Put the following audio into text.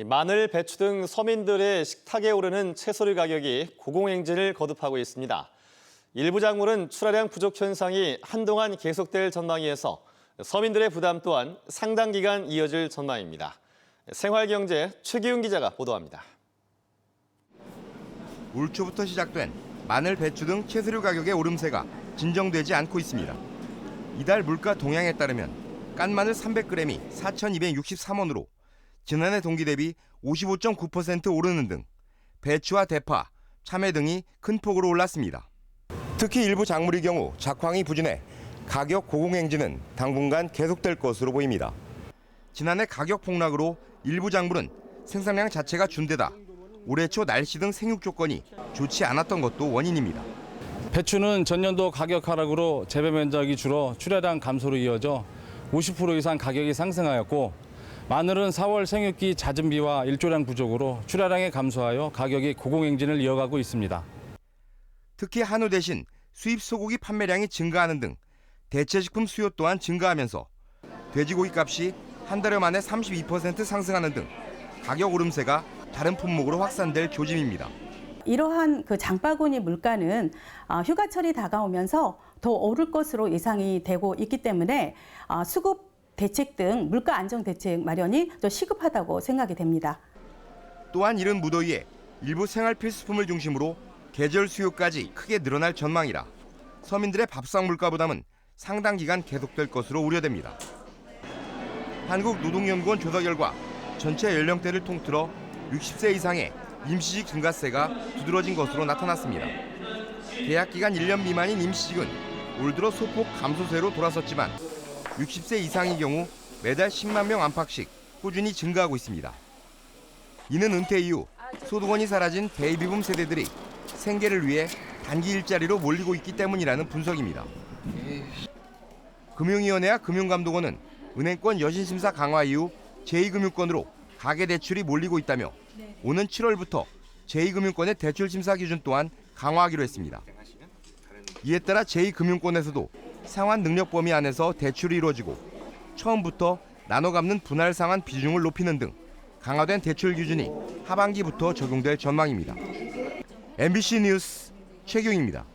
마늘, 배추 등 서민들의 식탁에 오르는 채소류 가격이 고공행진을 거듭하고 있습니다. 일부 작물은 출하량 부족 현상이 한동안 계속될 전망이어서 서민들의 부담 또한 상당 기간 이어질 전망입니다. 생활경제 최기훈 기자가 보도합니다. 올 초부터 시작된 마늘, 배추 등 채소류 가격의 오름세가 진정되지 않고 있습니다. 이달 물가 동향에 따르면 깐 마늘 300g이 4,263원으로 지난해 동기 대비 55.9% 오르는 등 배추와 대파, 참외 등이 큰 폭으로 올랐습니다. 특히 일부 작물의 경우 작황이 부진해 가격 고공행진은 당분간 계속될 것으로 보입니다. 지난해 가격 폭락으로 일부 작물은 생산량 자체가 준대다 올해 초 날씨 등 생육 조건이 좋지 않았던 것도 원인입니다. 배추는 전년도 가격 하락으로 재배 면적이 줄어 출하량 감소로 이어져 50% 이상 가격이 상승하였고, 마늘은 4월 생육기 잦은 비와 일조량 부족으로 출하량이 감소하여 가격이 고공행진을 이어가고 있습니다. 특히 한우 대신 수입 소고기 판매량이 증가하는 등 대체식품 수요 또한 증가하면서 돼지고기 값이 한 달여 만에 32% 상승하는 등 가격 오름세가 다른 품목으로 확산될 조짐입니다. 이러한 장바구니 물가는 휴가철이 다가오면서 더 오를 것으로 예상이 되고 있기 때문에 수급 대책 등 물가 안정 대책 마련이 더 시급하다고 생각이 됩니다. 또한 이른 무더위에 일부 생활 필수품을 중심으로 계절 수요까지 크게 늘어날 전망이라 서민들의 밥상 물가 부담은 상당 기간 계속될 것으로 우려됩니다. 한국노동연구원 조사 결과 전체 연령대를 통틀어 60세 이상의 임시직 증가세가 두드러진 것으로 나타났습니다. 계약 기간 1년 미만인 임시직은 올 들어 소폭 감소세로 돌아섰지만 60세 이상의 경우 매달 10만 명 안팎씩 꾸준히 증가하고 있습니다. 이는 은퇴 이후 소득원이 사라진 베이비붐 세대들이 생계를 위해 단기 일자리로 몰리고 있기 때문이라는 분석입니다. 금융위원회와 금융감독원은 은행권 여신심사 강화 이후 제2금융권으로 가계대출이 몰리고 있다며 오는 7월부터 제2금융권의 대출심사 기준 또한 강화하기로 했습니다. 이에 따라 제2금융권에서도 상환 능력 범위 안에서 대출이 이루어지고 처음부터 나눠 갚는 분할 상환 비중을 높이는 등 강화된 대출 기준이 하반기부터 적용될 전망입니다. MBC 뉴스 최경입니다.